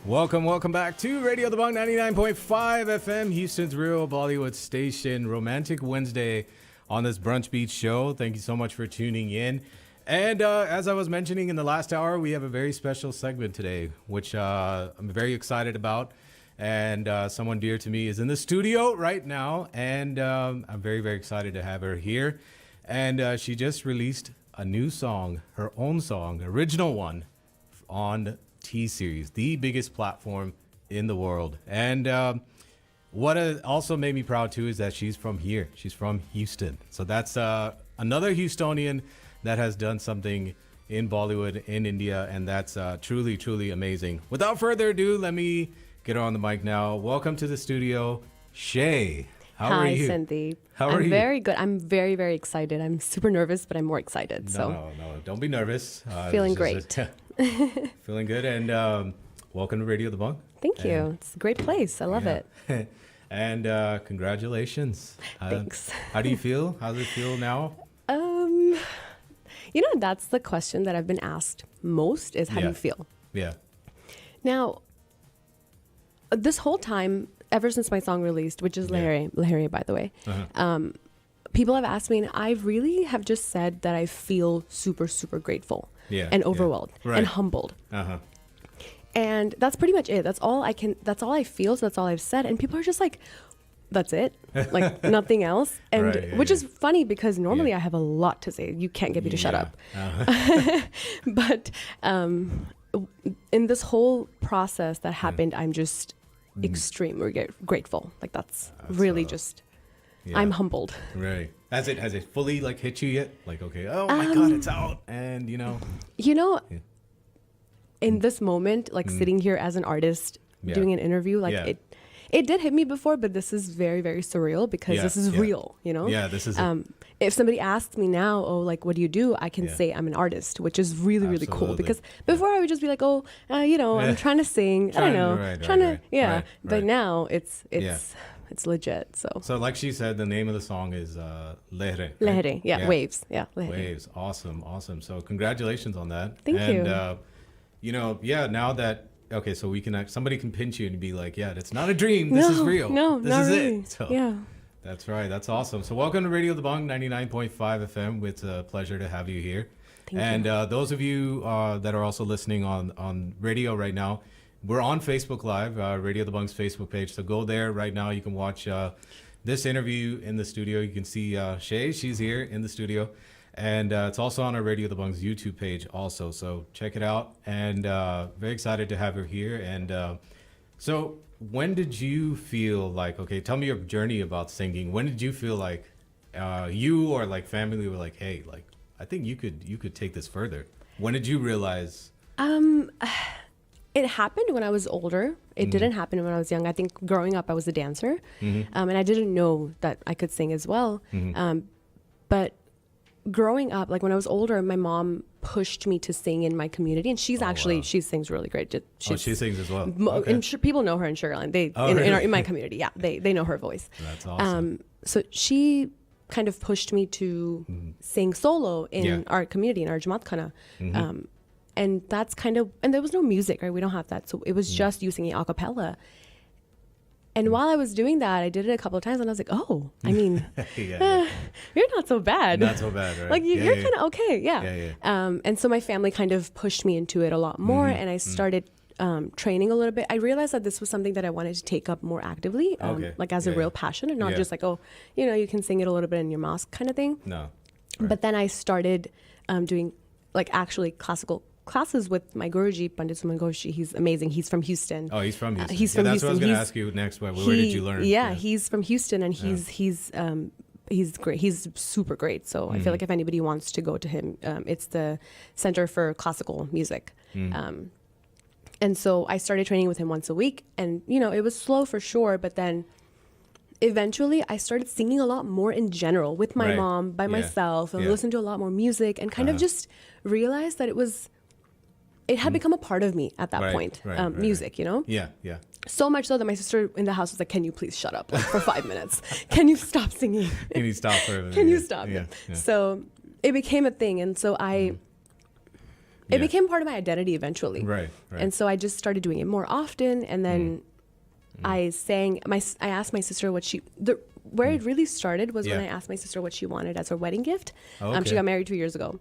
Welcome back to Radio The Bong 99.5 FM, Houston's real Bollywood station. Romantic Wednesday on this Brunch Beach show. Thank you so much for tuning in. And as I was mentioning in the last hour, we have a very special segment today, which I'm very excited about. And someone dear to me is in the studio right now. And I'm very, very excited to have her here. And she just released a new song, her own song, original one, on T-Series, the biggest platform in the world. And what also made me proud too is that she's from here. She's from Houston. So that's another Houstonian that has done something in Bollywood in India, and that's truly, truly amazing. Without further ado, let me get her on the mic now. Welcome to the studio, Shay. How are you? Hi, Sandeep. How are you? I'm very good. I'm very, very excited. I'm super nervous, but I'm more excited. No, don't be nervous. Feeling great. Feeling good, and welcome to Radio The Bunk. Thank you. It's a great place. I love it. And congratulations. Thanks. How do you feel? How does it feel now? That's the question that I've been asked most is how do you feel? Yeah. Now, this whole time, ever since my song released, which is Lehrein, by the way, people have asked me, and I really have just said that I feel super, super grateful and overwhelmed and humbled. And that's pretty much it. That's all I feel. So that's all I've said. And people are just like, that's it, like nothing else. And which is funny because normally I have a lot to say. You can't get me to shut up. But in this whole process that happened, I'm just extremely grateful. Like that's really just, I'm humbled. Right. Has it fully like hit you yet? Like, okay, oh my God, it's out. And in this moment, like sitting here as an artist, doing an interview, like it did hit me before, but this is very, very surreal because this is real, Yeah, this is if somebody asks me now, oh, like, what do you do? I can say I'm an artist, which is really, really cool. Because before I would just be like, oh, I'm trying to sing. I don't know. But now it's legit. So like she said, the name of the song is Lehrein. Lehrein, Waves. Yeah, Lehrein. Waves. Awesome. So congratulations on that. Thank you. And now that so we can somebody can pinch you and be like, yeah, it's not a dream. This is real. No, this not is really. it. So yeah. That's right. That's awesome. So welcome to Radio The Bong 99.5 FM. It's a pleasure to have you here. Thank you. Those of you that are also listening on radio right now, we're on Facebook Live, Radio The Bong's Facebook page. So go there right now. You can watch this interview in the studio. You can see Shay. She's here in the studio. And it's also on our Radio The Bung's YouTube page also. So check it out. And very excited to have her here. And so when did you feel like, okay, tell me your journey about singing. When did you feel like you or like family were like, hey, like, I think you could take this further? When did you realize? It happened when I was older. It didn't happen when I was young. I think growing up, I was a dancer. And I didn't know that I could sing as well. But growing up, like when I was older, my mom pushed me to sing in my community, and she's she sings really great. She sings as well. And people know her in Sugar Land. In my community, they know her voice. That's awesome. So she kind of pushed me to sing solo in our community, in our Jamaat Khana. And that's and there was no music, right? We don't have that. So it was just you singing a cappella. And while I was doing that, I did it a couple of times, and I was like, oh, I mean, you're not so bad. Not so bad, right? Like, you're kind of okay, and so my family kind of pushed me into it a lot more, and I started training a little bit. I realized that this was something that I wanted to take up more actively, like as a real passion, and not just like, oh, you can sing it a little bit in your mosque kind of thing. No. Right. But then I started doing, like, actually classical classes with my Guruji, Pandit Suman Ghoshi. He's amazing. He's from Houston. Oh, he's from Houston. He's from that's Houston. What I was going to ask you next. Where did you learn? Yeah, he's from Houston, and he's great. He's super great. So I feel like if anybody wants to go to him, it's the Center for Classical Music. And so I started training with him once a week, and it was slow for sure, but then eventually I started singing a lot more in general with my mom, by myself, and listened to a lot more music, and kind of just realized that it had become a part of me at that point, music, Yeah. So much so that my sister in the house was like, can you please shut up for 5 minutes? Can you stop singing? Can you stop for a minute? Can you stop? Yeah. So it became a thing. And so it became part of my identity eventually. Right. And so I just started doing it more often. And then I asked my sister what where it really started was when I asked my sister what she wanted as her wedding gift. She got married 2 years ago.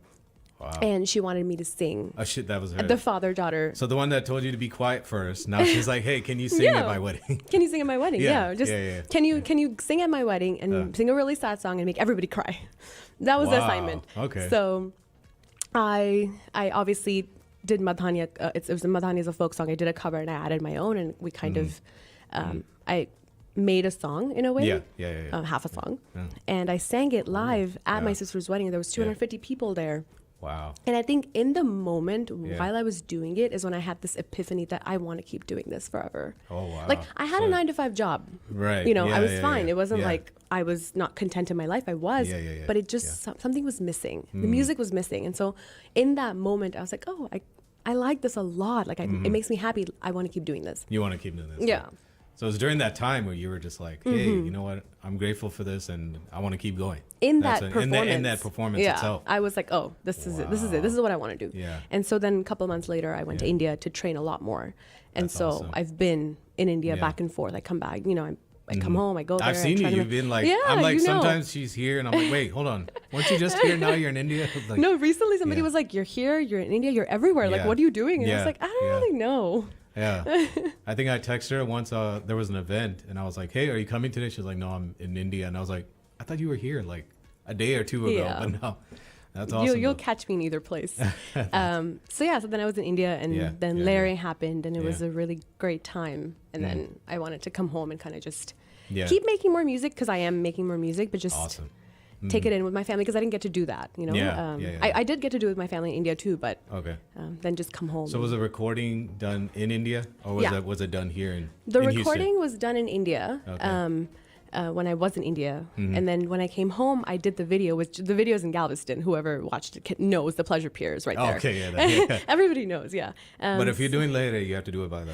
Wow. And she wanted me to sing. Oh shit, that was her. The father-daughter. So the one that told you to be quiet first, now she's like, hey, can you sing at my wedding? Can you sing at my wedding? Can you sing at my wedding and sing a really sad song and make everybody cry? That was the assignment. Okay. So I obviously did Madhanya. It was Madhanya is a folk song. I did a cover and I added my own, and we kind of I made a song in a way. Half a song. And I sang it live at my sister's wedding. There was 250 people there. Wow. And I think in the moment while I was doing it is when I had this epiphany that I want to keep doing this forever. Oh, wow. Like I had a 9-to-5 job. Right. You know, I was fine. It wasn't like I was not content in my life. I was, but it just, something was missing. The music was missing. And so in that moment, I was like, oh, I like this a lot. Like it makes me happy. I want to keep doing this. You want to keep doing this. Yeah. So it was during that time where you were just like, hey, you know what? I'm grateful for this and I want to keep going. In that performance. In that performance itself. I was like, oh, this is it. This is it. This is what I want to do. Yeah. And so then a couple of months later, I went to India to train a lot more. And That's so awesome. I've been in India back and forth. I come back, you know, I come home, I go there. I've seen you. You've been like, I'm like, sometimes she's here and I'm like, wait, hold on. Weren't you just here? Now you're in India? Like, no, recently somebody was like, you're here, you're in India, you're everywhere. Like, what are you doing? And I was like, I don't really know. Yeah. I think I texted her once. There was an event and I was like, hey, are you coming today? She was like, no, I'm in India. And I was like, I thought you were here like a day or two ago. But no, that's awesome. You'll catch me in either place. So then I was in India and then Lehrein happened and it was a really great time. And then I wanted to come home and kind of just keep making more music because I am making more music, but just take it in with my family because I didn't get to do that, you know. I did get to do it with my family in India too, but then just come home. So was the recording done in India or was it done here in The in recording Houston? was done in India. When I was in India. And then when I came home, I did the video, which the video's in Galveston. Whoever watched it knows the Pleasure Piers right there. Okay, Everybody knows, but if you're doing later, you have to do it by the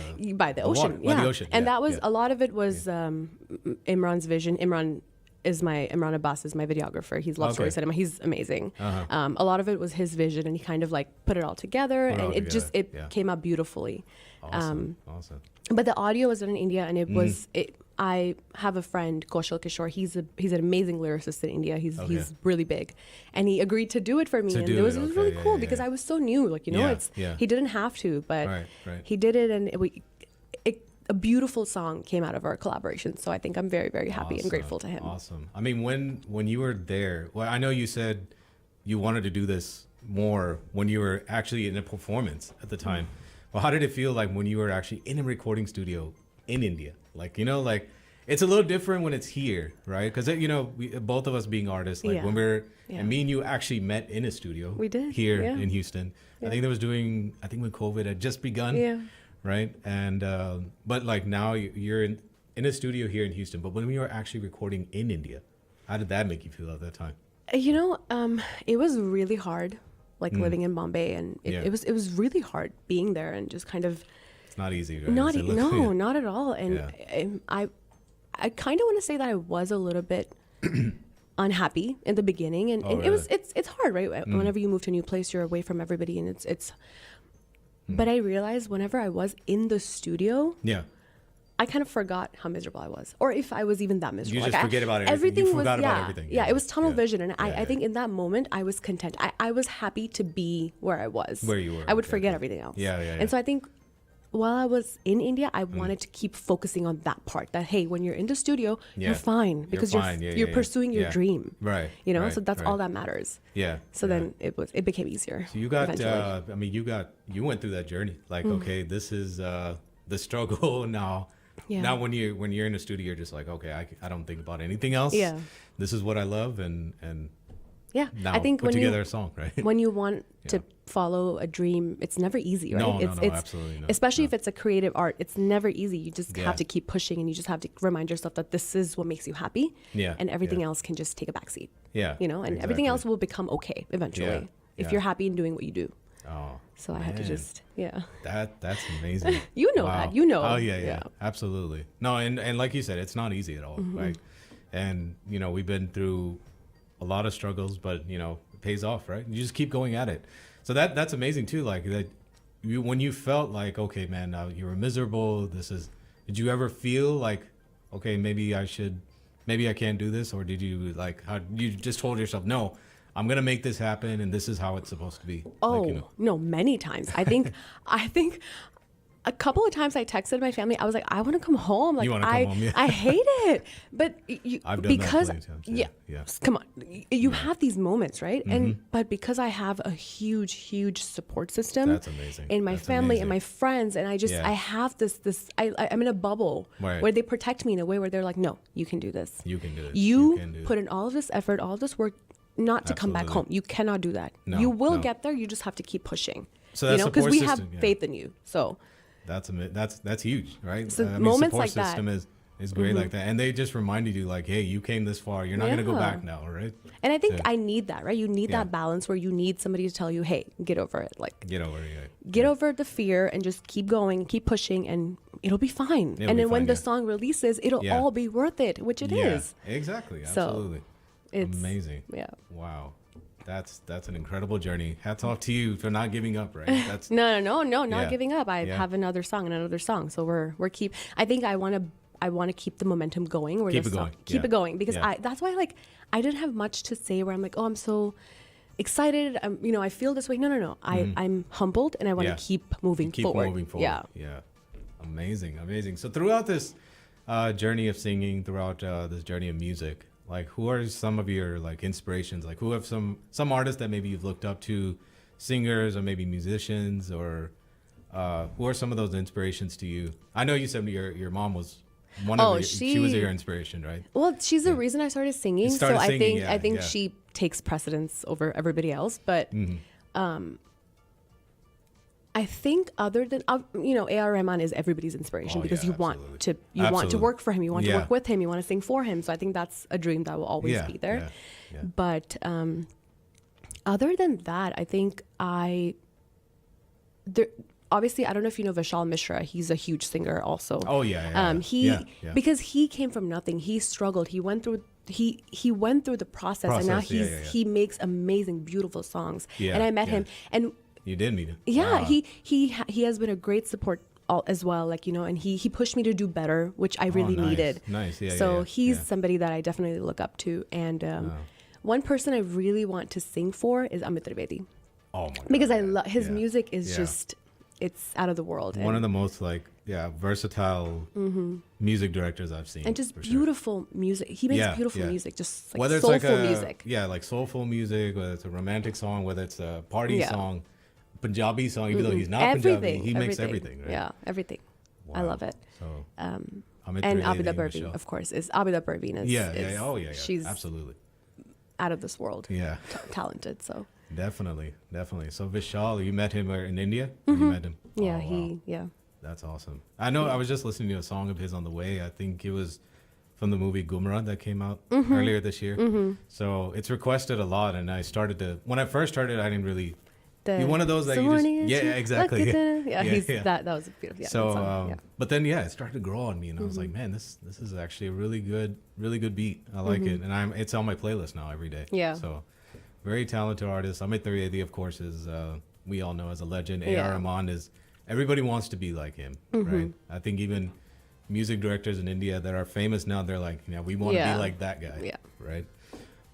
ocean. By the ocean. And that was, a lot of it was Imran's vision. Imran Abbas is my videographer. He's Love Story Cinema. He's amazing. A lot of it was his vision, and he kind of like put it all together, and it came out beautifully. Awesome. But the audio was done in India, and it was it. I have a friend, Kaushal Kishore. He's an amazing lyricist in India. He's really big, and he agreed to do it for me, and it was really cool because I was so new. Like he didn't have to, but he did it, and a beautiful song came out of our collaboration. So I think I'm very, very happy and grateful to him. Awesome. I mean, when you were there, well, I know you said you wanted to do this more when you were actually in a performance at the time. Well, how did it feel like when you were actually in a recording studio in India? Like, you know, like it's a little different when it's here, right? Because, you know, both of us being artists, like when and me and you actually met in a studio. We did. Here in Houston. I think when COVID had just begun. Right. And but like now you're in a studio here in Houston. But when we were actually recording in India, how did that make you feel at that time? You know, it was really hard, like living in Bombay, and it was really hard being there and just kind of. It's not easy, right? Not at all. And I kind of want to say that I was a little bit unhappy in the beginning, and it's hard, right? Whenever you move to a new place, you're away from everybody, and it's. But I realized whenever I was in the studio, I kind of forgot how miserable I was, or if I was even that miserable. You just forget about everything. You forgot about everything. Yeah, it was tunnel vision, and I think in that moment I was content. I was happy to be where I was. Where you were. I would forget everything else. And so I think while I was in India, I wanted to keep focusing on that part. That hey, when you're in the studio, you're fine because you're pursuing your dream. Right. You know, so that's all that matters. So then it became easier. So you got. I mean, you went through that journey. Like, okay, this is the struggle now. Now when you're in the studio, you're just like, okay, I don't think about anything else. This is what I love, and now I think put together a song, right? When you want to follow a dream, it's never easy, right? No, absolutely not. Especially if it's a creative art, it's never easy. You just have to keep pushing, and you just have to remind yourself that this is what makes you happy, and everything else can just take a backseat. You know, and everything else will become okay eventually if you're happy in doing what you do. Oh, so I had to just That's amazing. You know that. You know. Oh yeah, absolutely. No, and like you said, it's not easy at all, right? And you know, we've been through a lot of struggles, but you know, it pays off, right? You just keep going at it. So that's amazing too. Like that, when you felt like, okay, man, you were miserable. Did you ever feel like, okay, maybe I can't do this, or did you like how you just told yourself, no, I'm gonna make this happen, and this is how it's supposed to be? Oh, like, no, many times. I think a couple of times I texted my family. I was like, I want to come home. Like, You wanna come home, yeah. I hate it. But I've done because that plenty of times, yeah, come on, you have these moments, right? But because I have a huge support system, That's amazing. in my That's family amazing. and my friends, and I Yeah. have this. I'm in a bubble Right. where they protect me in a way where they're like, no, you can do this. You can do it. You can do put it. in all of this effort, all of this work, not to come back home. Absolutely. You cannot do that. No, you will no. get there. You just have to keep pushing. So that because support we system, have faith in you. So That's huge, right? So moments support like that. system is great like that, and they just reminded you like, hey, you came this far, you're not gonna go Yeah. back now, right? And I think So- I need that, right? You need Yeah. that balance where you need somebody to tell you, hey, get over it. Like, Get over it. get over the fear and just keep going, keep pushing, and it'll be fine. It'll And be then when fine, the yeah. song releases, it'll Yeah. all be worth it, which it is. Yeah, exactly. So, Absolutely. It's Amazing. Yeah. Wow. That's an incredible journey. Hats off to you for not giving up, right? That's No, not Yeah. giving up. I Yeah. have another song and another song. So we're keep. I think I want to keep the momentum going. Where Keep the it song, going. keep Yeah. it going because Yeah. that's why I didn't have much to say. Where I'm like, oh, I'm so excited. I feel this way. No. I'm humbled and I want to Yeah. keep moving keep forward. moving forward. Yeah. Yeah. Amazing. So throughout this journey of singing, throughout this journey of music, like who are some of your like inspirations? Like who have some artists that maybe you've looked up to, singers or maybe musicians, or who are some of those inspirations to you? I know you said your mom was one of she was your inspiration, right? Well, she's the reason I started singing. Started so singing, I think yeah. she takes precedence over everybody else. But I think other than A.R. Rahman is everybody's inspiration Oh, because yeah, you want absolutely. want to work for him, you want to Yeah. work with him, you want to sing for him. So I think that's a dream that will always Yeah, be there. yeah. But other than that, I think obviously, I don't know if you know Vishal Mishra. He's a huge singer also. Oh yeah. Because he came from nothing. He struggled. He went through the process, and now he makes amazing, beautiful songs. Yeah, And I met yeah. him, and You did meet him. yeah, Wow. he has been a great support as well. Like, and he pushed me to do better, which I really nice, needed. nice. Yeah, So yeah, he's yeah. somebody that I definitely look up to. And one person I really want to sing for is Amit Trivedi. Oh my God. Because I love his Yeah. music is Yeah. just, it's out of the world. One of the most versatile music directors I've seen. and just for sure. beautiful music. He makes Yeah, beautiful yeah. music, just like Whether it's soulful like music. like soulful music, whether it's a romantic song, whether it's a party Yeah. song, Punjabi song, even though he's not Everything, Punjabi, he makes everything, right? Yeah, everything. I Wow. love it. So, And Amit Abida Trivedi, Parveen, Michelle. of course, is Abida Parveen is Oh yeah. She's Absolutely. out of this world. Yeah. Talented. So Definitely. So Vishal, you met him in India? Or you met him? yeah, Oh, wow. That's awesome. I know. I was just listening to a song of his on the way. I think it was from the movie Gumrah that came out earlier this year. So it's requested a lot, and when I first started, I didn't really. You're one of those that you just, exactly. He's yeah. that was beautiful. Yeah, So, that song, but then it started to grow on me, and I was like, man, this is actually a really good beat. I like it, and it's on my playlist now every day. Yeah. So, very talented artist. Amit Trivedi, of course, is we all know as a legend. Yeah. A.R. Rahman is. Everybody wants to be like him, right? I think even music directors in India that are famous now, they're like, we want to be like that guy, Yeah. right?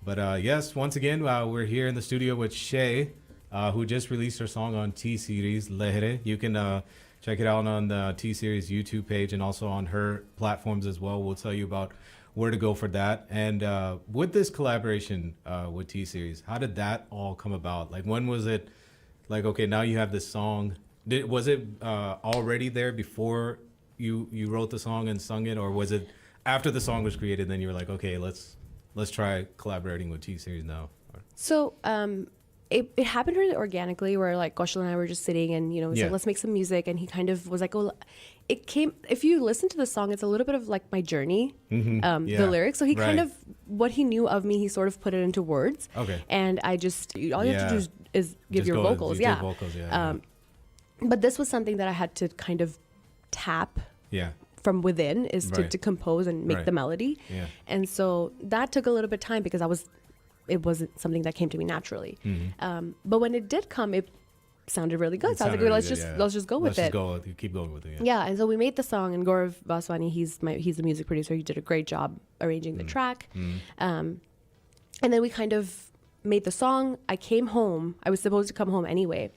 But yes, once again, we're here in the studio with Shay, who just released her song on T-Series, Lehrein. You can check it out on the T-Series YouTube page and also on her platforms as well. We'll tell you about where to go for that. And with this collaboration with T-Series, how did that all come about? Like, when was it like, okay, now you have this song? Was it already there before you wrote the song and sung it, or was it after the song was created, then you were like, okay, let's try collaborating with T-Series now? So it happened really organically, where like Kaushal and I were just sitting, and we said, let's make some music, and he kind of was like, oh, it came. If you listen to the song, it's a little bit of like my journey, the lyrics. So he kind of, what he knew of me, he sort of put it into words. Okay. And I just, all you have to do is give your vocals. Do vocals, But this was something that I had to kind of tap from within, is to compose and make the melody. Yeah. And so that took a little bit of time because it wasn't something that came to me naturally. But when it did come, sounded really good. It So I was like, sounded well, really good, let's just go with it. Keep going with it. Yeah, and so we made the song, and Gaurav Vaswani, he's the music producer. He did a great job arranging the track. And then we kind of made the song. I came home. I was supposed to come home anyway.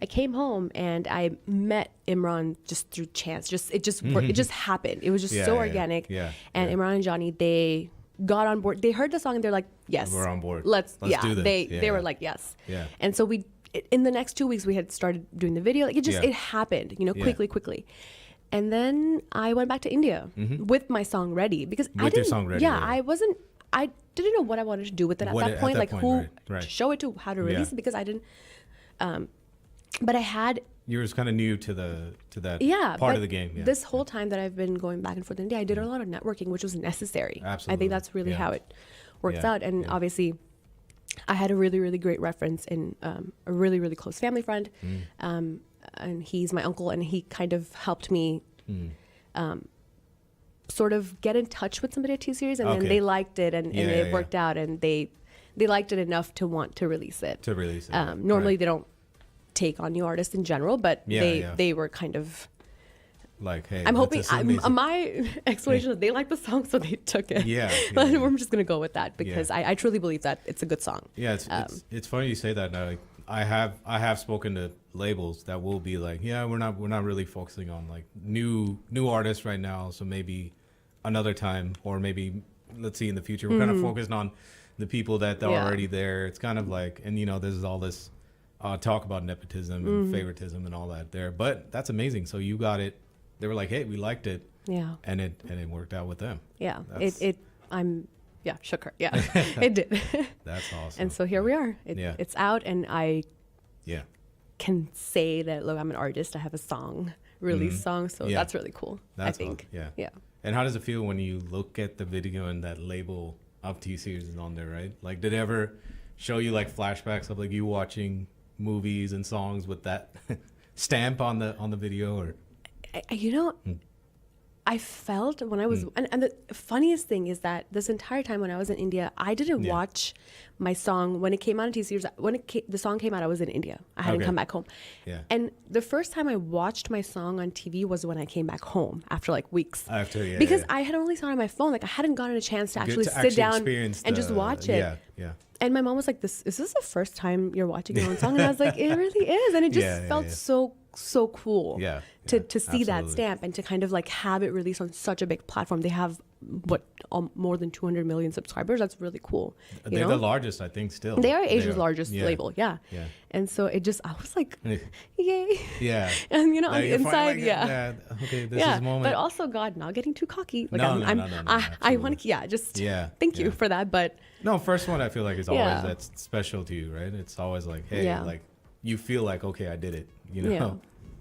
I came home and I met Imran just through chance. It just happened. It was just so organic. Yeah. And Imran and Johnny, they got on board. They heard the song and they're like, yes, we're on board. Let's do this. They were like, yes. Yeah. And so in the next 2 weeks, we had started doing the video. Like it happened, quickly. And then I went back to India with my song ready because your song ready. Yeah, I didn't know what I wanted to do with it at that point. Who right. to show it to, how to release it, because I didn't. But I had. You were kind of new to that part of the game. Yeah. This whole time that I've been going back and forth in India, I did a lot of networking, which was necessary. Absolutely. I think that's really how it works out. And obviously, I had a really, really great reference in a really, really close family friend. And he's my uncle, and he kind of helped me sort of get in touch with somebody at T-Series, and then they liked it, and it worked out, and they liked it enough to want to release it. Normally they don't take on new artists in general, but they were kind of like, hey, I'm hoping my explanation is they like the song, so they took it. But I'm just gonna go with that because I truly believe that it's a good song. Yeah, it's funny you say that. Now, like, I have spoken to labels that will be like, yeah, we're not really focusing on like new artists right now, so maybe another time, or maybe let's see in the future. We're kind of focused on the people that are already there. It's kind of like, and there's all this talk about nepotism and favoritism and all that there, but that's amazing. So you got it. They were like, hey, we liked it. Yeah. And it worked out with them. Yeah. Shook her. Yeah. It did. That's awesome. And so here we are. It's out, and I can say that, look, I'm an artist. I have a song, release song. So that's really cool. I think. Awesome. Yeah. And how does it feel when you look at the video and that label of T-Series is on there, right? Like, did it ever show you like flashbacks of like you watching movies and songs with that stamp on the video? Or I felt when I was, and the funniest thing is that this entire time when I was in India, I didn't watch my song when it came out on T-Series. The song came out, I was in India. I hadn't come back home. Yeah. And the first time I watched my song on TV was when I came back home after like weeks. Because I had only saw it on my phone. Like I hadn't gotten a chance to actually sit down and just watch it. Yeah. And my mom was like, is this the first time you're watching your own song? And I was like, it really is. And it just felt so cool to see that stamp and to kind of like have it released on such a big platform. They have more than 200 million subscribers. That's really cool. They're the largest, I think, still. They are Asia's largest label. Yeah. And so I was like, yay. Yeah. And on the inside, okay, this is a moment. But also, God, not getting too cocky. Like I want to, thank you for that. But no, first one I feel like is always that's special to you, right? It's always like, hey, like you feel like, okay, I did it,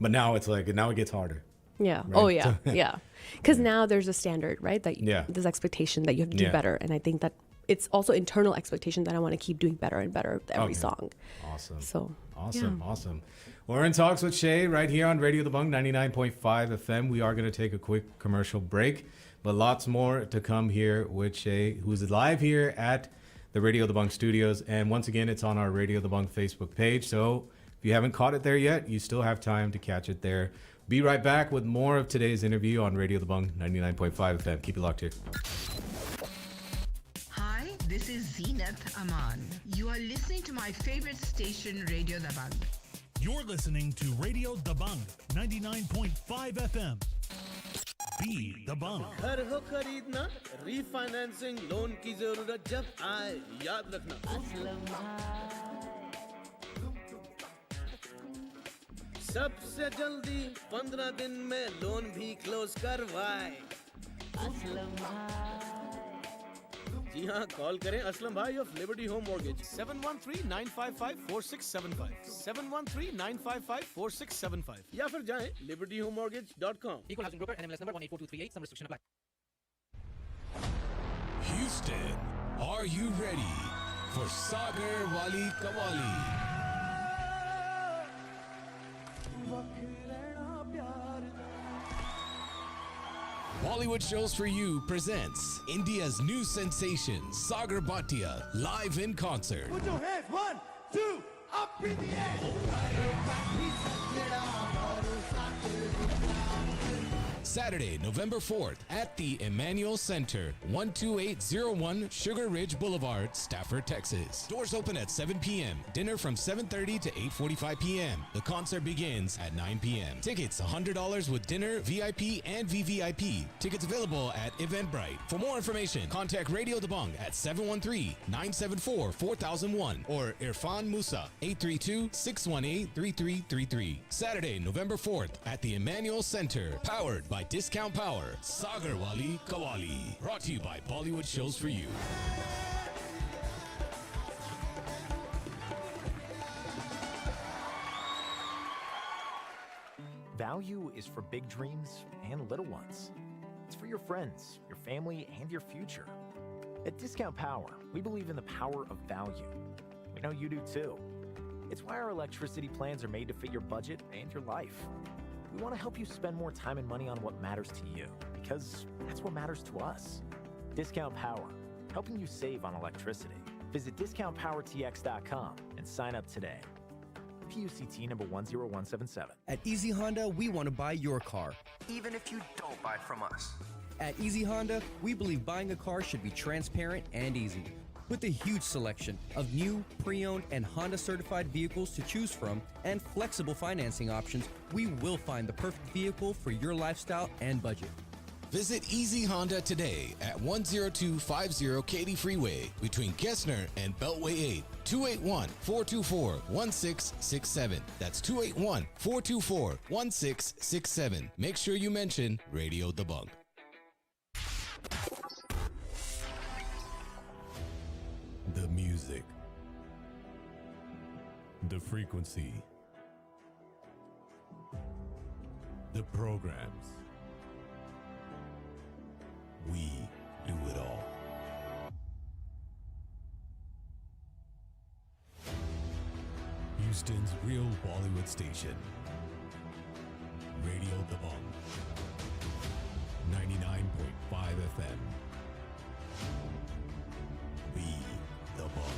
But now it's like, now it gets harder. Yeah. Right? Oh yeah. Yeah. Because now there's a standard, right? That there's expectation that you have to do better, and I think that it's also internal expectation that I want to keep doing better and better with every song. Awesome. So awesome. We're in talks with Shay right here on Radio The Bung 99.5 FM. We are going to take a quick commercial break, but lots more to come here with Shay, who's live here at the Radio The Bung studios. And once again, it's on our Radio The Bung Facebook page. So if you haven't caught it there yet, you still have time to catch it there. Be right back with more of today's interview on Radio The Bung 99.5 FM. Keep it locked here. Hi, this is Zeenat Aman. You are listening to my favorite station, Radio The Bung. You're listening to Radio The Bung 99.5 FM. Be The Bung. घर हो खरीदना refinancing loan की जरूरत जब आए याद रखना सबसे जल्दी 15 दिन में लोन भी क्लोज करवाए जी हाँ कॉल करें असलम भाई ऑफ लिबर्टी होम मॉर्गेज 7139554675 7139554675 या फिर जाएं libertyhomemortgage.com Equal housing broker NMLS number 184238 some restriction apply Houston, are you ready for Sagar Wali Kawali? Bollywood Shows for You presents India's new sensation, Sagar Bhatia, live in concert. Put your hands, 1, 2, Saturday, November 4th at the Emmanuel Center, 12801 Sugar Ridge Boulevard, Stafford, Texas. Doors open at 7 p.m. Dinner from 7:30 to 8:45 p.m. The concert begins at 9 p.m. Tickets $100 with dinner, VIP, and VVIP. Tickets available at Eventbrite. For more information, contact Radio Dabang at 713-974-4001 or Irfan Musa, 832-618-3333. Saturday, November 4th at the Emmanuel Center, powered by Discount Power, Sagar Wali Kawali. Brought to you by Bollywood Shows for You. Value is for big dreams and little ones. It's for your friends, your family, and your future. At Discount Power, we believe in the power of value. We know you do too. It's why our electricity plans are made to fit your budget and your life. We want to help you spend more time and money on what matters to you, because that's what matters to us. Discount Power, helping you save on electricity. Visit discountpowertx.com and sign up today. PUCT number 10177. At Easy Honda, we want to buy your car. Even if you don't buy from us. At Easy Honda, we believe buying a car should be transparent and easy. With a huge selection of new, pre-owned, and Honda-certified vehicles to choose from and flexible financing options, we will find the perfect vehicle for your lifestyle and budget. Visit Easy Honda today at 10250 Katy Freeway between Kestner and Beltway 8. 281-424-1667. That's 281-424-1667. Make sure you mention Radio Dabang. The music, the frequency, the programs. We do it all. Houston's real Bollywood station. Radio Dabang. 99.5 FM. Be the Bong.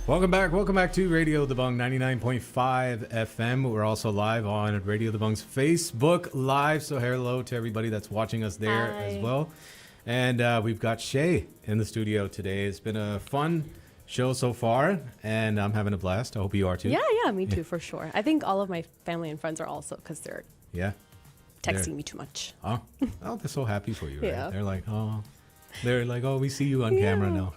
Welcome back to Radio Dabang 99.5 FM. We're also live on Radio Dabang's Facebook Live, so hello to everybody that's watching us there as well. And we've got Shay in the studio today. It's been a fun show so far, and I'm having a blast. I hope you are too. Yeah, me too, for sure. I think all of my family and friends are also, because they're texting me too much. Oh, they're so happy for you, right? Yeah. They're like, oh, we see you on camera now.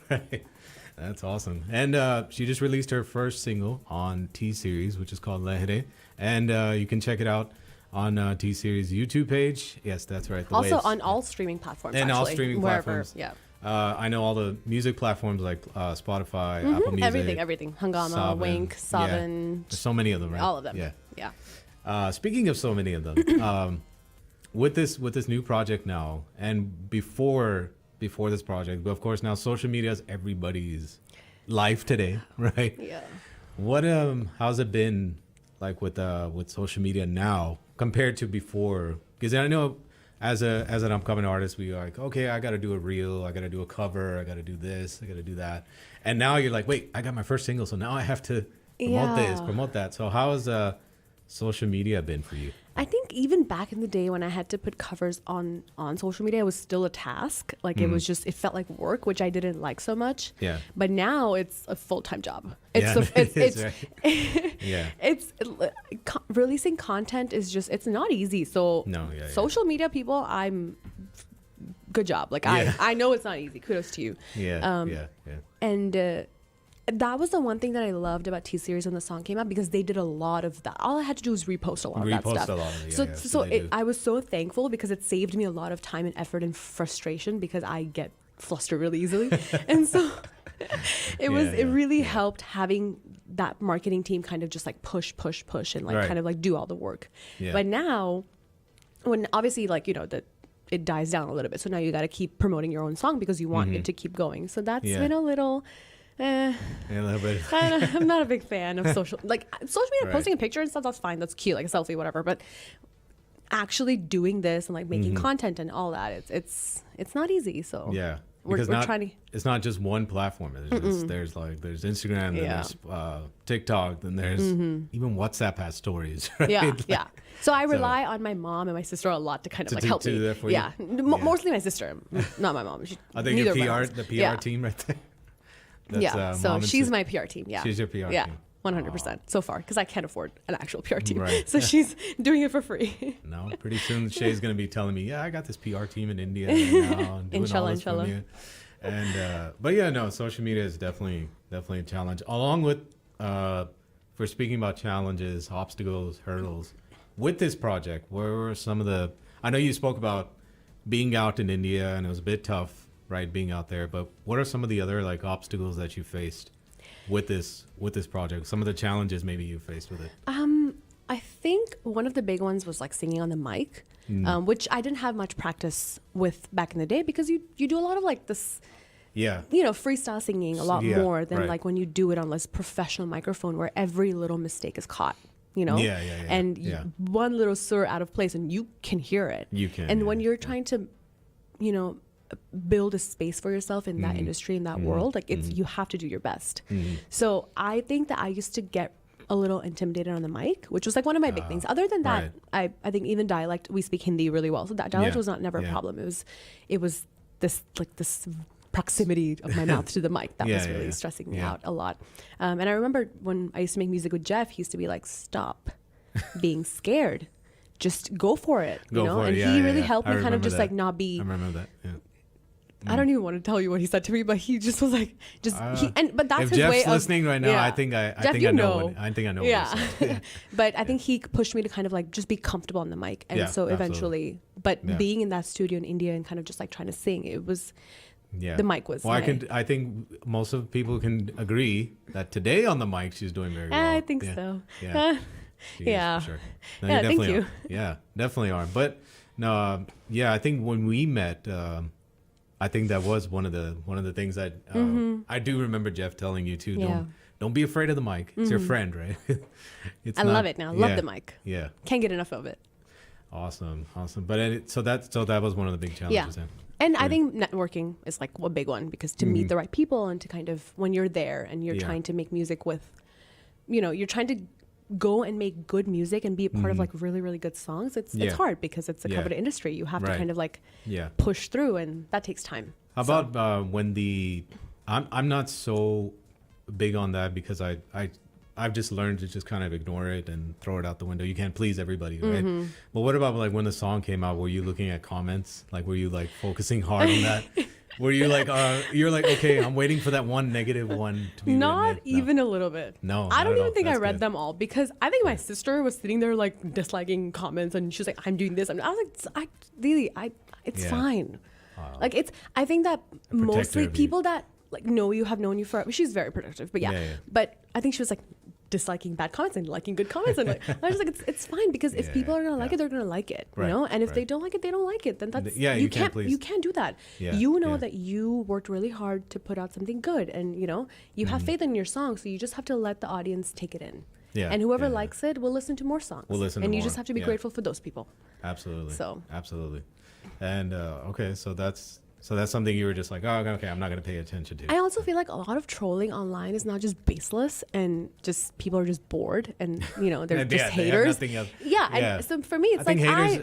That's awesome. And she just released her first single on T-Series, which is called Lehrein. And you can check it out on T-Series YouTube page. Yes, that's right. Also on all streaming platforms, and actually. all streaming platforms. Yeah. I know all the music platforms like Spotify, Apple Music. Everything. Hangama, Wink, Savan. Yeah. There's so many of them, right? All of them. Yeah. Speaking of so many of them, with this new project now, and before this project, but of course now social media is everybody's life today, right? Yeah. What how's it been like with social media now compared to before? Because I know as an upcoming artist, we are like, okay, I got to do a reel, I got to do a cover, I got to do this, I got to do that, and now you're like, wait, I got my first single, so now I have to promote this, promote that. So how has social media been for you? I think even back in the day when I had to put covers on social media, it was still a task. Like it was just, it felt like work, which I didn't like so much. Yeah. But now it's a full-time job. Releasing content is just, it's not easy. So social media people, good job. Like I know it's not easy. Kudos to you. And that was the one thing that I loved about T-Series when the song came out, because they did a lot of that. All I had to do was repost a lot of that stuff. I was so thankful, because it saved me a lot of time and effort and frustration, because I get flustered really easily. And so it really helped having that marketing team kind of just like push and like kind of like do all the work. But now, when obviously like, you know, that it dies down a little bit. So now you got to keep promoting your own song because you want it to keep going. So that's been a little... a little bit. I'm not a big fan of social media, posting a picture and stuff, that's fine, that's cute, like a selfie, whatever, but actually doing this and like making content and all that, it's not easy. So we're Because trying to. it's not just one platform. There's Instagram, then there's TikTok, then there's even WhatsApp has stories. Right? Yeah. So I rely on my mom and my sister a lot to kind of like help me. Do that for you? Mostly my sister, not my mom. I think your the PR team right there. That's, so she's my PR team. Yeah, she's your PR team. 100% so far, because I can't afford an actual PR team. Right. So she's doing it for free. No, pretty soon Shay's going to be telling me, yeah, I got this PR team in India now. And doing all this inshallah. from you. And, but yeah, no, social media is definitely a challenge. Along with, for speaking about challenges, obstacles, hurdles, with this project, where were some of the, I know you spoke about being out in India and it was a bit tough, right, being out there, but what are some of the other like obstacles that you faced with this project? Some of the challenges maybe you faced with it. I think one of the big ones was like singing on the mic, which I didn't have much practice with back in the day, because you do a lot of like this, freestyle singing a lot more than like when you do it on this professional microphone where every little mistake is caught. And one little sur out of place and you can hear it. You can. And when you're trying to, build a space for yourself in that industry, in that world, like you have to do your best. So I think that I used to get a little intimidated on the mic, which was like one of my big things. Other than that, I think even dialect, we speak Hindi really well. So that dialect was never a problem. It was this proximity of my mouth to the mic that was really stressing me out a lot. And I remember when I used to make music with Jeff, he used to be like, stop being scared. Just go for it. And he really helped me kind of just like not be. I remember that. Yeah. I don't even want to tell you what he said to me, but he just was like, but that's if his Jeff's way of listening right now, I think I know. I think I know. Yeah. What he said. But I think he pushed me to kind of like just be comfortable on the mic, and so eventually, being in that studio in India and kind of just like trying to sing, it was. Yeah. The mic was. Well, I think most of people can agree that today on the mic she's doing very well. I think so. Yeah. Yeah. For sure. No, yeah. Thank you. Yeah, definitely are. But no, I think when we met, I think that was one of the things that I do remember Jeff telling you too. Don't be afraid of the mic. It's your friend, right? I love it now. Love the mic. Yeah. Can't get enough of it. Awesome. But so that was one of the big challenges. Yeah. And I think networking is like a big one, because to meet the right people and to kind of, when you're there and you're trying to make music with, you're trying to go and make good music and be a part of like really, really good songs. It's hard because it's a coveted industry. You have to kind of like push through, and that takes time. How about when I'm not so big on that, because I've just learned to just kind of ignore it and throw it out the window. You can't please everybody, right? But what about like when the song came out? Were you looking at comments? Like, were you like focusing hard on that? Were you like, you're like, okay, I'm waiting for that one negative one to be Not even a little bit. No, I don't even think I read them all, because I think my sister was sitting there like disliking comments, and she was like, I'm doing this. I was like, it's fine. Like I think that mostly people that like know you, have known you for, she's very protective, but but I think she was like disliking bad comments and liking good comments, and like I was like, it's fine, because if people are gonna like it, they're gonna like it, and if they don't like it, they don't like it. Then that's you can't do that. That you worked really hard to put out something good, and you have faith in your song, so you just have to let the audience take it in. And whoever likes it will listen to more songs. And you just have to be grateful for those people. Absolutely. So absolutely. And okay, so that's something you were just like, oh, okay, I'm not going to pay attention to. I also feel like a lot of trolling online is not just baseless, and just people are just bored, and they're just haters. And so for me, it's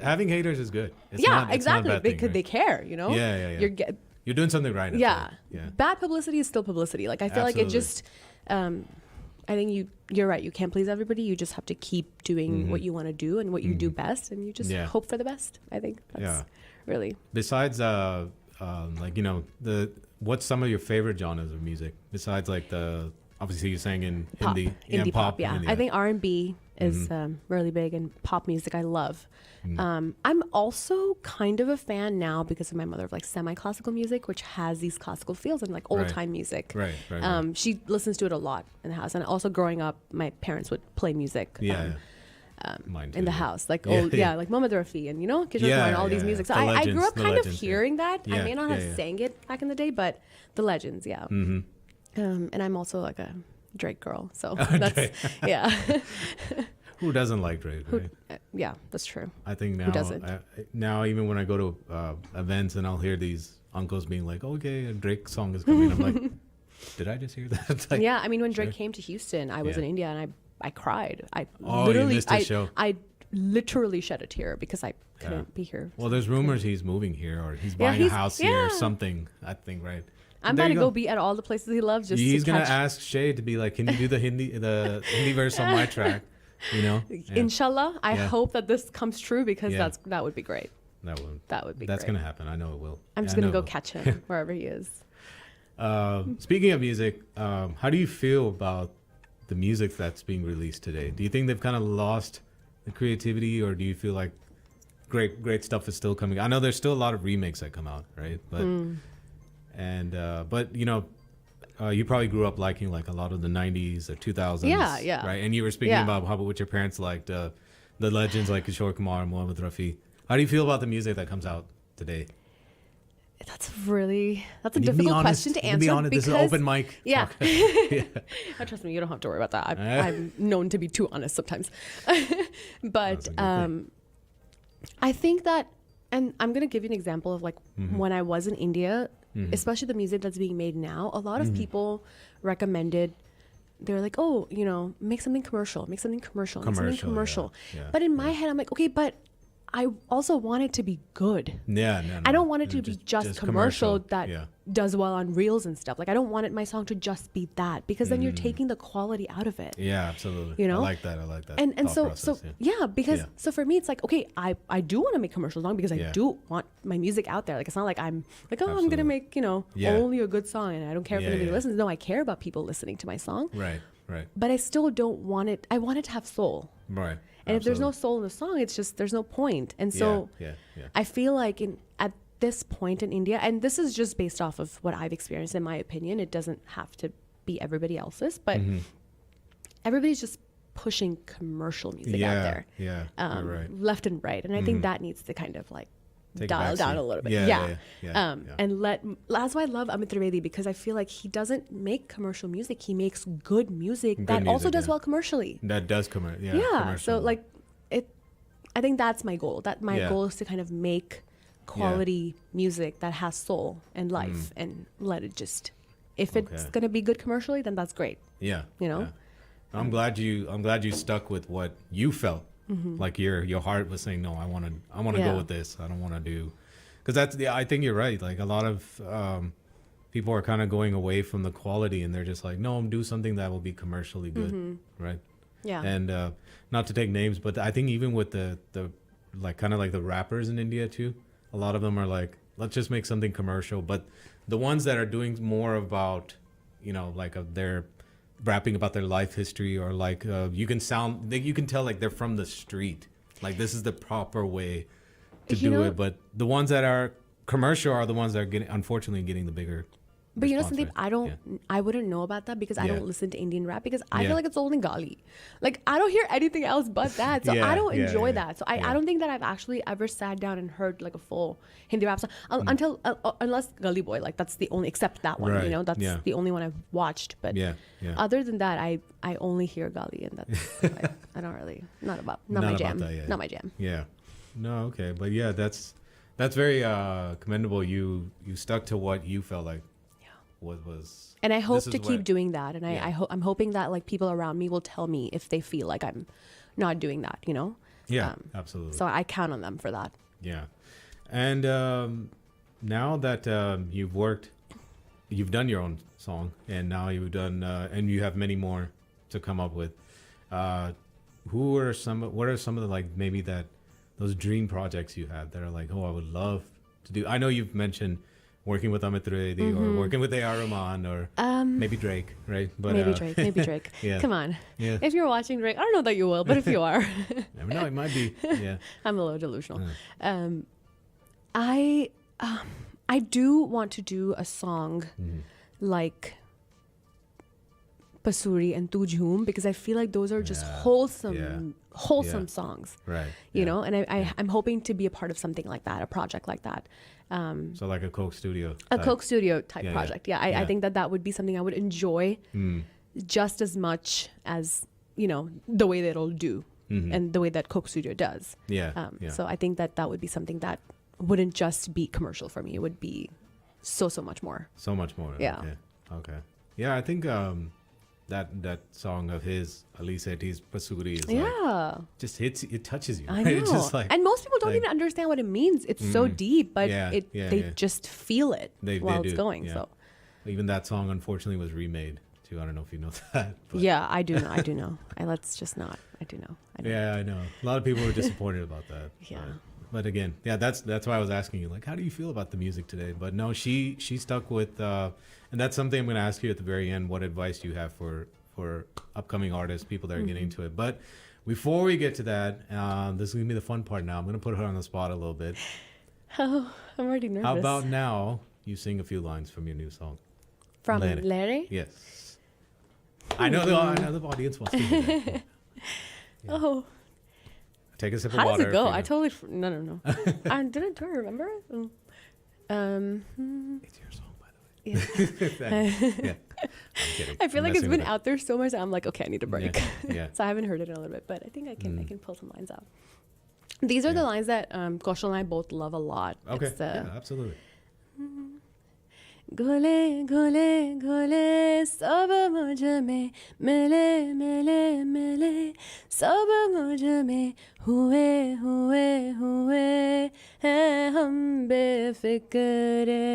having haters is good. It's not, exactly, not a bad because they care. You're doing something right. Yeah. Bad publicity is still publicity. Like I feel like it just. I think you're right. You can't please everybody. You just have to keep doing what you want to do and what you do best, and you just hope for the best. I think that's really. Besides, what's some of your favorite genres of music besides like obviously you're saying in pop, Hindi, indie pop. Yeah, I think R&B is really big, and pop music I love. I'm also kind of a fan now, because of my mother, of like semi-classical music, which has these classical feels and like old time music. Right. She listens to it a lot in the house, and also growing up, my parents would play music. In the house, like like Mohammed Rafi and all these music. So I grew up kind of hearing that. I may not have sang it back in the day, but the legends, and I'm also like a Drake girl, so that's Who doesn't like Drake? Right? Yeah, that's true. I think now, who doesn't? Now even when I go to events and I'll hear these uncles being like, okay, a Drake song is coming. I'm like, did I just hear that? It's like, yeah, I mean, when Drake sure. came to Houston, I was Yeah. in India and I cried. I Oh, you literally, missed his show. I literally shed a tear because I couldn't be here. Well, there's rumors he's moving here or he's buying a house here or something. I think, right? I'm There about you to go be at all the places he loves. Just He's to gonna catch. ask Shay to be like, can you do the Hindi verse on my track? You know? Yeah. Inshallah, I Yeah. hope that this comes true because Yeah. that would be great. That would. be That's great. gonna happen. I know it will. I'm just I gonna know go it will. catch him wherever he is. Speaking of music, how do you feel about the music that's being released today? Do you think they've kind of lost the creativity, or do you feel like great stuff is still coming? I know there's still a lot of remakes that come out, right? But but you know, you probably grew up liking like a lot of the 90s or 2000s, Yeah. right? And you were speaking Yeah. about how what your parents liked, the legends like Kishore Kumar and Mohammed Rafi. How do you feel about the music that comes out today? That's a And you can be difficult honest. question to You can answer. be honest. This is because, open mic. Yeah. talk. Yeah. Trust me, you don't have to worry about that. I'm known to be too honest sometimes. But I think that, and I'm going to give you an example of like when I was in India, especially the music that's being made now, a lot of people recommended, they're like, oh, you know, make something commercial, make something commercial, make something commercial. yeah, But in my head, I'm like, okay, but I also want it to be good. Yeah, no, I don't want it to be just commercial that yeah. does well on reels and stuff. Like, I don't want my song to just be that, because then you're taking the quality out of it. Yeah, absolutely. You know? I like that. And thought so process, because Yeah. so for me it's like, okay, I do want to make commercial song because I Yeah. do want my music out there. Like, it's not like I'm like, oh, I'm Absolutely. gonna make, you know, Yeah. only a good song and I don't care if Yeah, anybody yeah. listens. No, I care about people listening to my song. Right, right, But I still don't want it. I want it to have soul. right. And if there's no Absolutely. soul in the song, it's just, there's no point. And so yeah. I feel like at this point in India, and this is just based off of what I've experienced, in my opinion, it doesn't have to be everybody else's, but everybody's just pushing commercial music out there. Yeah, you're right. Left and right. And I think that needs to kind of like Take a dial back down seat. a little bit. Yeah. And that's why I love Amit Trivedi, because I feel like he doesn't make commercial music. He makes good music that also music, does yeah. well commercially. That does come out. Yeah. So commercial. like I think that's my goal. That my Yeah. goal is to kind of make quality music that has soul and life and let it just, if it's Okay. going to be good commercially, then that's great. Yeah. You know? yeah. I'm glad you stuck with what you felt. Like your heart was saying, no, I want to Yeah. go with this. I don't want to do, because I think you're right. Like a lot of people are kind of going away from the quality, and they're just like, no, do something that will be commercially good, right? Yeah. And not to take names, but I think even with the like kind of like the rappers in India too, a lot of them are like, let's just make something commercial. But the ones that are doing more about, you know, like they're rapping about their life history, or like you can tell like they're from the street. Like this is the proper way to You do know- it. But the ones that are commercial are the ones that are unfortunately getting the bigger. But you know response something, rate. I wouldn't know about that because I Yeah. don't listen to Indian rap, because I Yeah. feel like it's only Gali. Like, I don't hear anything else but that. So Yeah, I don't yeah, enjoy yeah, that. So I yeah. don't think that I've actually ever sat down and heard like a full Hindi rap song unless Gully Boy, like that's the only, except that one, Right, you know, that's yeah. the only one I've watched. But Yeah. other than that, I only hear Gali, and that's, I don't really, not my Not jam. about that, yeah. Not my jam. Yeah. No, okay. But yeah, that's very commendable. You stuck to what you felt like what was. And I hope this to is keep what- doing that. And Yeah. I'm hoping that like people around me will tell me if they feel like I'm not doing that, you know? Yeah, absolutely. So I count on them for that. Yeah. And now that you've done your own song, and now you've done, and you have many more to come up with, what are some of the, like, maybe those dream projects you had that are like, oh, I would love to do? I know you've mentioned working with Amit Trivedi or working with A.R. Rahman or maybe Drake, right? But Maybe Drake. Yeah. Come on. Yeah. If you're watching Drake, I don't know that you will, but if you are, Never know, it might be. Yeah. I'm a little delusional. I do want to do a song like Pasuri and Tu Jhoom, because I feel like those are just wholesome songs. Right. You know, and I'm hoping to be a part of something like that, a project like that. So like a Coke Studio. A type. Coke Studio type Yeah, project. yeah. I Yeah. think that would be something I would enjoy just as much as, you know, the way that it'll do and the way that Coke Studio does. Yeah. Yeah. So I think that would be something that wouldn't just be commercial for me. It would be so much more. So much more. Yeah. Okay. Yeah, I think that song of his, Alice T's Pasuri, is like, just hits, it touches you. I Right? know. It's just like, and most people don't like, even understand what it means. It's so deep, but they just feel it while it's do. going. Yeah. So even that song, unfortunately, was remade too. I don't know if you know that. But. yeah, I do know. I do know. Let's just not. I do know. Yeah, I know. A lot of people were disappointed about that. Yeah. But again, yeah, that's why I was asking you, like, how do you feel about the music today? But no, she stuck with, and that's something I'm going to ask you at the very end. What advice do you have for upcoming artists, people that are getting into it? But before we get to that, this is going to be the fun part now. I'm going to put her on the spot a little bit. Oh, I'm already nervous. How about now you sing a few lines from your new song? From Lehrein? Yes. I know the audience wants to hear that. Yeah. Oh. Take a sip of How water. does it go? I totally no. Do I remember it? It's your song, by the way. Yeah. I'm kidding. I feel I'm like it's messing been with out there so much. I'm like, okay, I need a break. Yeah. So I haven't heard it in a little bit, but I think I can pull some lines out. These are the lines that Kaushal and I both love a lot. Okay. Yeah, absolutely. घुले घुले घुले सब मुझ में मिले मिले मिले सब मुझ में हुए हुए हुए हैं हम बेफिक्रे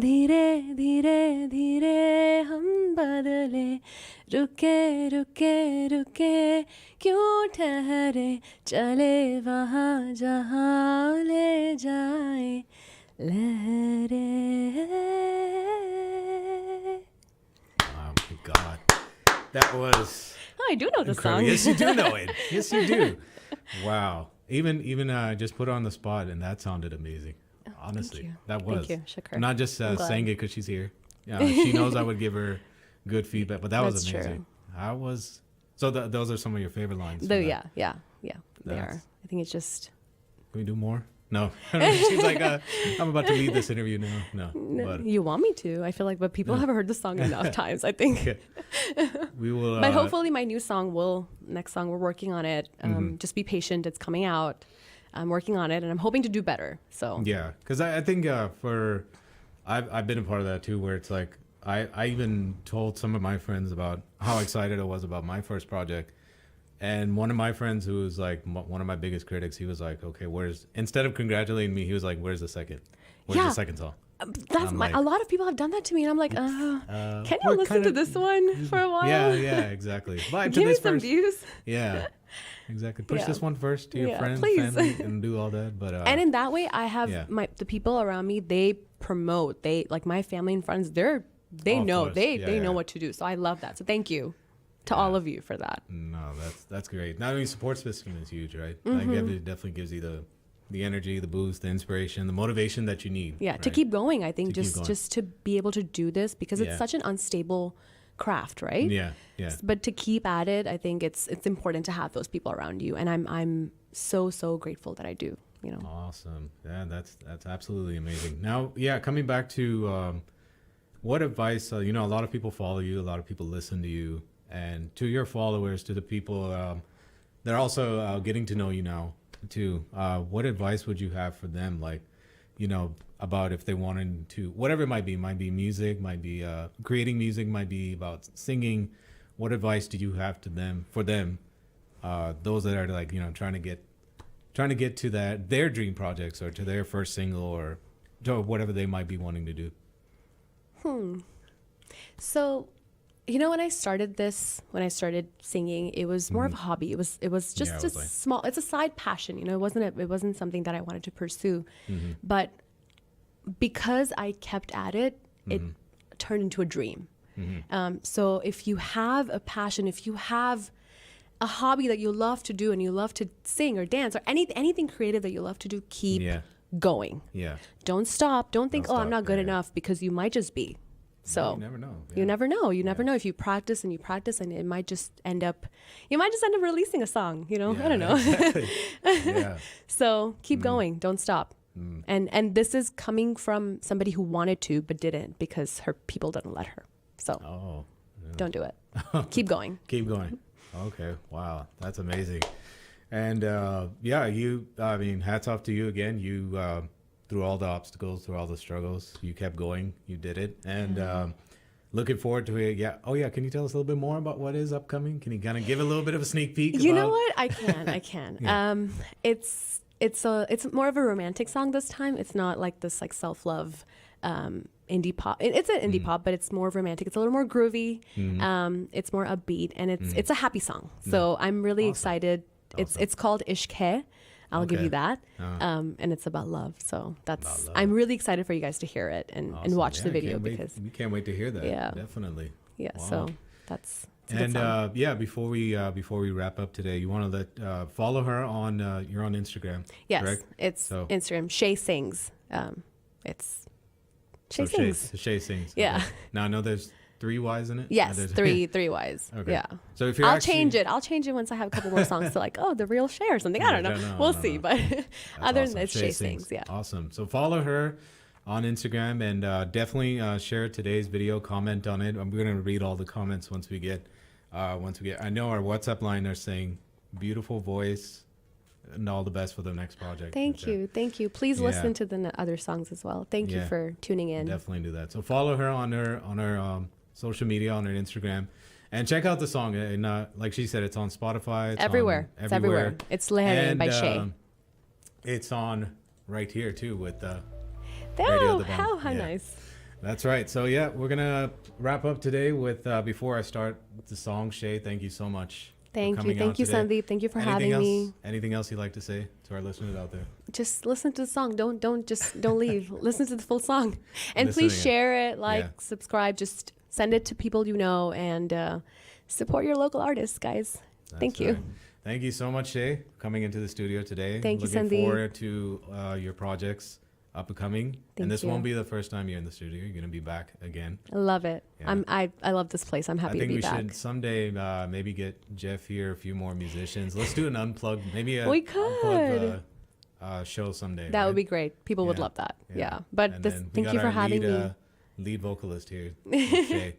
धीरे धीरे धीरे हम बदले रुके रुके रुके क्यों ठहरे चले वहाँ जहाँ ले जाए लहरें. Oh my God, that was. Oh, I do know the incredible. song. Yes, you do know it. Yes, you do. Wow. Even just put her on the spot, and that sounded amazing. Honestly, thank you. that was. Thank you. Shukr. I'm not just I'm glad. saying it because she's here. Yeah, she knows I would give her good feedback, but that was That's amazing. true. I was. So those are some of your favorite lines. Though, from yeah, that. they are. I think it's just. Can we do more? No. She's like, I'm about to leave this interview now. No. But You want me to? I feel like, but people haven't heard the song enough times, I think. we will. But hopefully, my new song next song, we're working on it. Just be patient. It's coming out. I'm working on it, and I'm hoping to do better. So yeah, because I think I've been a part of that too, where it's like I even told some of my friends about how excited I was about my first project, and one of my friends who was like one of my biggest critics, he was like, okay, instead of congratulating me, he was like, where's the second song? That's a lot of people have done that to me, and I'm like, can you listen to this one for a while? Yeah, exactly. Vibe to Give me this some first. views. Yeah, exactly. Push Yeah. this one first to your friends, please. family, and do all that. But And in that way, I have the people around me. They promote. They like my family and friends. They Of know. course. They Yeah, know yeah. what to do. So I love that. So thank you to all of you for that. No, that's great. Not only support system is huge, right? Mm-hmm. Like it definitely gives you the energy, the boost, the inspiration, the motivation that you need. Yeah, to right? keep going. I think To keep going. just to be able to do this because it's Yeah. such an unstable craft, right? Yeah. But to keep at it, I think it's important to have those people around you, and I'm so grateful that I do. You know. Awesome. Yeah, that's absolutely amazing. Now, yeah, coming back to what advice? A lot of people follow you, a lot of people listen to you, and to your followers, to the people they're also getting to know you now too. What advice would you have for them? Like, about if they wanted to, whatever it might be music, might be creating music, might be about singing. What advice do you have for them? Those that are like, trying to get to their dream projects or to their first single or to whatever they might be wanting to do. So, when I started singing, it was more of a hobby. It was just a small. It's a side passion. It wasn't something that I wanted to pursue, but because I kept at it, it turned into a dream. So if you have a passion, if you have a hobby that you love to do and you love to sing or dance or anything creative that you love to do, keep going. Yeah. Don't stop. Don't think, Don't I'm not stop. good Yeah. enough, because you might just be. So you never know. You never know. You never know if you practice and it might just end up, releasing a song, I don't know. Exactly. Yeah. So keep going. Don't stop. And this is coming from somebody who wanted to but didn't because her people didn't let her. So don't do it. Keep going. Keep going. Okay. Wow. That's amazing. And hats off to you again. through all the obstacles, through all the struggles. You kept going. You did it. And looking forward to it. Yeah. Oh, yeah. Can you tell us a little bit more about what is upcoming? Can you kind of give a little bit of a sneak peek? You know what? I can. Yeah. It's more of a romantic song this time. It's not like this like self-love indie pop. It's an indie pop, but it's more romantic. It's a little more groovy. It's more upbeat, and it's a happy song. So I'm really excited. It's called Ishke. I'll give you that. And it's about love. So I'm really excited for you guys to hear it and watch the video because we can't wait to hear that. Yeah. Definitely. Yeah. Wow. So that's and before we wrap up today, you want to let follow her on you're on Instagram. Yes, correct? it's Instagram. Shay Sings. It's Shay Sings. Shay Sings. Yeah. Okay. Now I know there's 3 Y's in it. Yes, three Y's. Okay. Yeah. So if you're I'll change it once I have a couple more songs to like, the real Shay or something. I don't know. We'll see. But other than that, it's Shay Sings. Yeah. Awesome. So follow her on Instagram and definitely share today's video, comment on it. I'm going to read all the comments once we get. I know our WhatsApp line are saying beautiful voice and all the best for the next project. Thank you. Please listen to the other songs as well. Thank you for tuning in. Definitely do that. So follow her on her social media, on her Instagram, and check out the song. And like she said, it's on Spotify. It's everywhere. On it's everywhere. It's Lehrein by Shay. It's on right here too with how nice. That's right. So yeah, we're gonna wrap up today with before I start with the song. Shay, thank you so much. Thank you, Sandeep. Thank you for having me. Anything else you'd like to say to our listeners out there? Just listen to the song. Don't leave. Listen to the full song, and please share it. Subscribe. Just send it to people you know, and support your local artists, guys. Thank you. Right. Thank you so much, Shay, coming into the studio today. Thank you, Sandeep. Looking forward to your projects up and coming. And this won't be the first time you're in the studio. You're going to be back again. I love it. Yeah. I love this place. I'm happy to be back. I think we should someday maybe get Jeff here, a few more musicians. Let's do an unplugged, maybe we could. Show someday. That would be great. People would love that. Yeah. But thank you for having me. Lead vocalist here, Shay.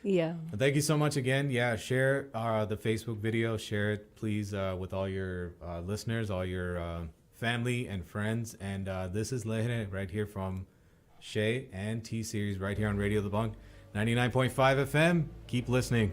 Yeah. But thank you so much again. Yeah, share the Facebook video. Share it, please, with all your listeners, all your family and friends. And this is Lehrein right here from Shay and T-Series right here on Radio The Bunk, 99.5 FM. Keep listening.